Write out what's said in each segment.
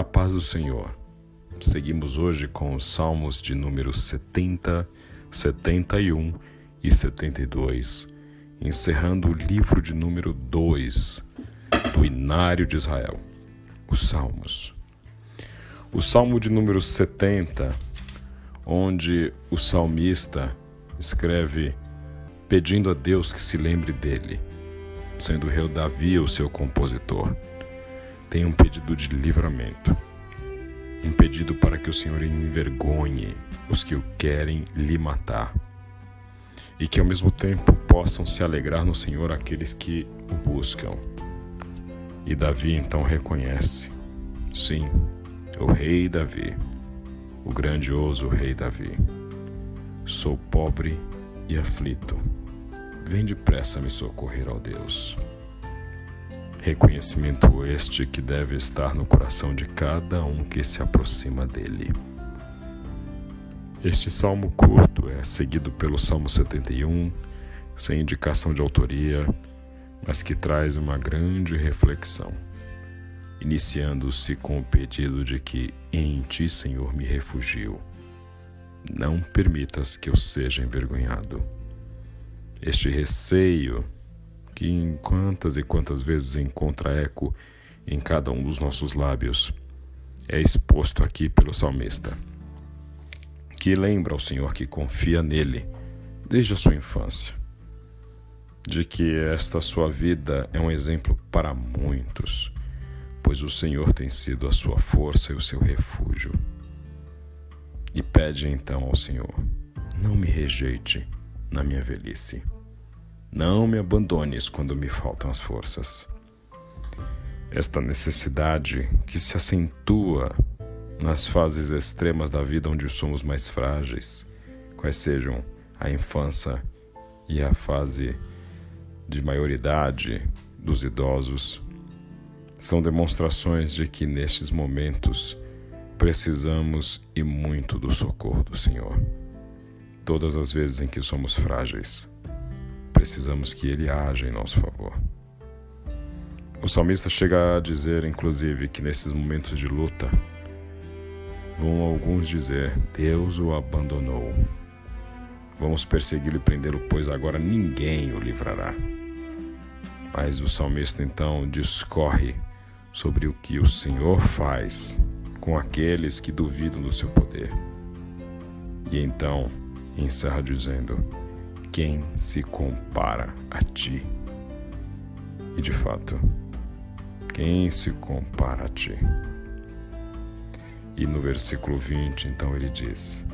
A paz do Senhor. Seguimos hoje com os salmos de número 70, 71 e 72, encerrando o livro de número 2 do Inário de Israel, os Salmos. O salmo de número 70, onde o salmista escreve pedindo a Deus que se lembre dele, sendo o rei Davi o seu compositor. Tem um pedido de livramento, um pedido para que o Senhor envergonhe os que o querem lhe matar, e que ao mesmo tempo possam se alegrar no Senhor aqueles que o buscam. E Davi então reconhece, sim, o rei Davi, o grandioso rei Davi: sou pobre e aflito, vem depressa me socorrer, ó Deus. Reconhecimento este que deve estar no coração de cada um que se aproxima dele. Este salmo curto é seguido pelo Salmo 71, sem indicação de autoria, mas que traz uma grande reflexão, iniciando-se com o pedido de que em ti, Senhor, me refugio. Não permitas que eu seja envergonhado. Este receio, que em quantas e quantas vezes encontra eco em cada um dos nossos lábios, é exposto aqui pelo salmista, que lembra ao Senhor que confia nele desde a sua infância, de que esta sua vida é um exemplo para muitos, pois o Senhor tem sido a sua força e o seu refúgio. E pede então ao Senhor: não me rejeite na minha velhice. Não me abandones quando me faltam as forças. Esta necessidade que se acentua nas fases extremas da vida onde somos mais frágeis, quais sejam a infância e a fase de maioridade dos idosos, são demonstrações de que nestes momentos precisamos e muito do socorro do Senhor. Todas as vezes em que somos frágeis, precisamos que Ele haja em nosso favor. O salmista chega a dizer, inclusive, que nesses momentos de luta, vão alguns dizer: Deus o abandonou. Vamos persegui-lo e prendê-lo, pois agora ninguém o livrará. Mas o salmista então discorre sobre o que o Senhor faz com aqueles que duvidam do seu poder. E então encerra dizendo: quem se compara a ti? E de fato, quem se compara a ti? E no versículo 20, então ele diz: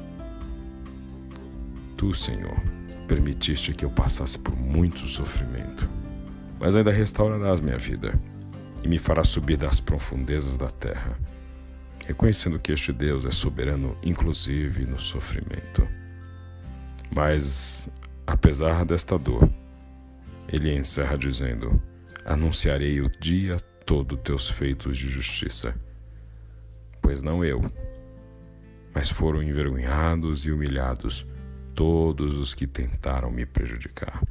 tu, Senhor, permitiste que eu passasse por muito sofrimento, mas ainda restaurarás minha vida e me farás subir das profundezas da terra, reconhecendo que este Deus é soberano, inclusive no sofrimento. Mas apesar desta dor, ele encerra dizendo: anunciarei o dia todo teus feitos de justiça, pois não eu, mas foram envergonhados e humilhados todos os que tentaram me prejudicar.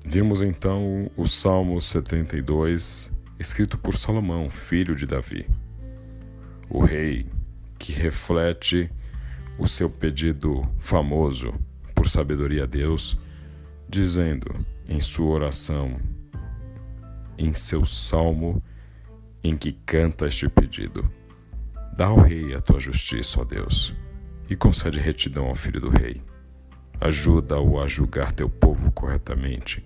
Vimos então o Salmo 72, escrito por Salomão, filho de Davi, o rei que reflete o seu pedido famoso por sabedoria a Deus, dizendo em sua oração, em seu salmo em que canta este pedido: dá ao rei a tua justiça, ó Deus, e concede retidão ao filho do rei. Ajuda-o a julgar teu povo corretamente,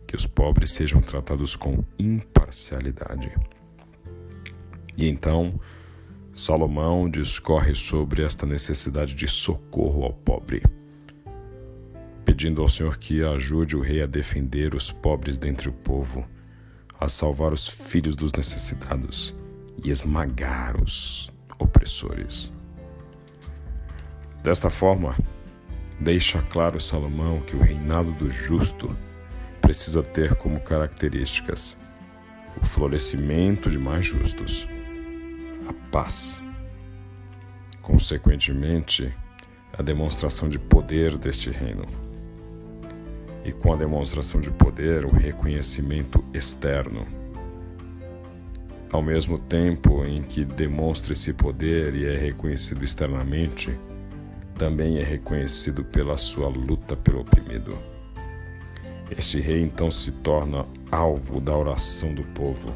que os pobres sejam tratados com imparcialidade. E então Salomão discorre sobre esta necessidade de socorro ao pobre, pedindo ao Senhor que ajude o rei a defender os pobres dentre o povo, a salvar os filhos dos necessitados e esmagar os opressores. Desta forma, deixa claro Salomão que o reinado do justo precisa ter como características o florescimento de mais justos, a paz, consequentemente, a demonstração de poder deste reino, e com a demonstração de poder, o reconhecimento externo, ao mesmo tempo em que demonstra esse poder e é reconhecido externamente, também é reconhecido pela sua luta pelo oprimido. Este rei então se torna alvo da oração do povo.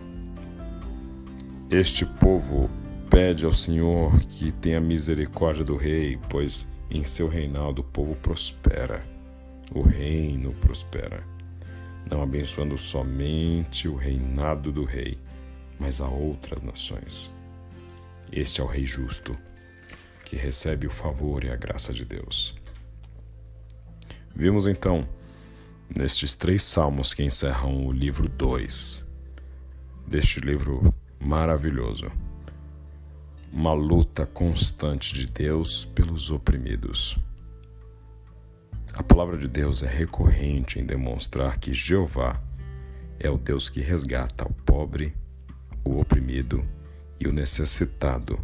Este povo pede ao Senhor que tenha misericórdia do rei, pois em seu reinado o povo prospera, o reino prospera, não abençoando somente o reinado do rei, mas a outras nações. Este é o Rei justo, que recebe o favor e a graça de Deus. Vimos então, nestes 3 salmos que encerram o livro 2 deste livro maravilhoso, uma luta constante de Deus pelos oprimidos. A palavra de Deus é recorrente em demonstrar que Jeová é o Deus que resgata o pobre, o oprimido e o necessitado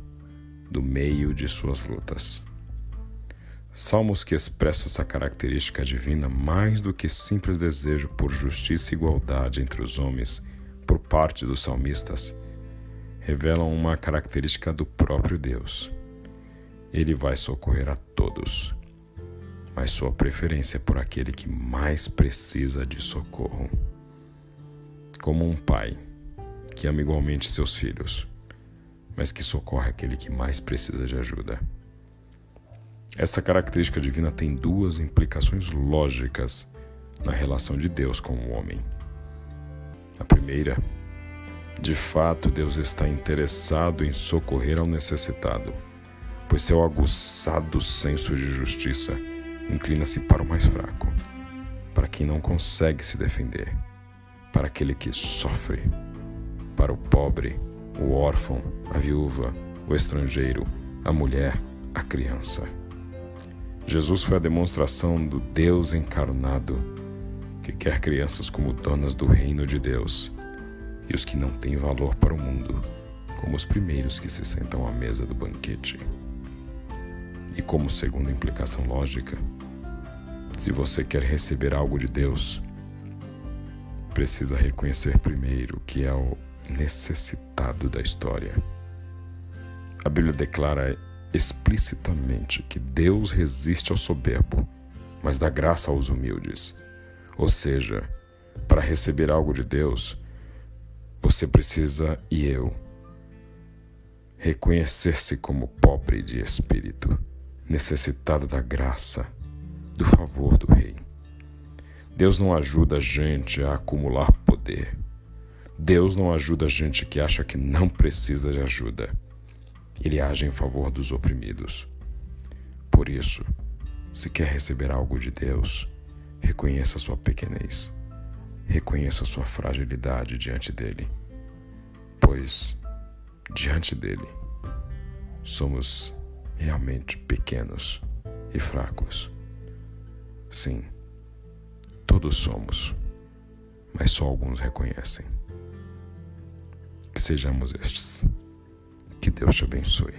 do meio de suas lutas. Salmos que expressam essa característica divina mais do que simples desejo por justiça e igualdade entre os homens por parte dos salmistas, revelam uma característica do próprio Deus. Ele vai socorrer a todos, mas sua preferência é por aquele que mais precisa de socorro. Como um pai que ama igualmente seus filhos, mas que socorre aquele que mais precisa de ajuda. Essa característica divina tem 2 implicações lógicas na relação de Deus com o homem. A primeira, de fato, Deus está interessado em socorrer ao necessitado, pois seu aguçado senso de justiça inclina-se para o mais fraco, para quem não consegue se defender, para aquele que sofre, para o pobre, o órfão, a viúva, o estrangeiro, a mulher, a criança. Jesus foi a demonstração do Deus encarnado, que quer crianças como donas do reino de Deus, e os que não têm valor para o mundo, como os primeiros que se sentam à mesa do banquete. E como segunda implicação lógica, se você quer receber algo de Deus, precisa reconhecer primeiro que é o necessitado da história. A Bíblia declara explicitamente que Deus resiste ao soberbo, mas dá graça aos humildes. Ou seja, para receber algo de Deus, você precisa, e eu, reconhecer-se como pobre de espírito, necessitado da graça, do favor do Rei. Deus não ajuda a gente a acumular poder. Deus não ajuda a gente que acha que não precisa de ajuda. Ele age em favor dos oprimidos. Por isso, se quer receber algo de Deus, reconheça sua pequenez. Reconheça sua fragilidade diante dele. Pois, diante dele, somos realmente pequenos e fracos. Sim, todos somos, mas só alguns reconhecem. Que sejamos estes. Que Deus te abençoe.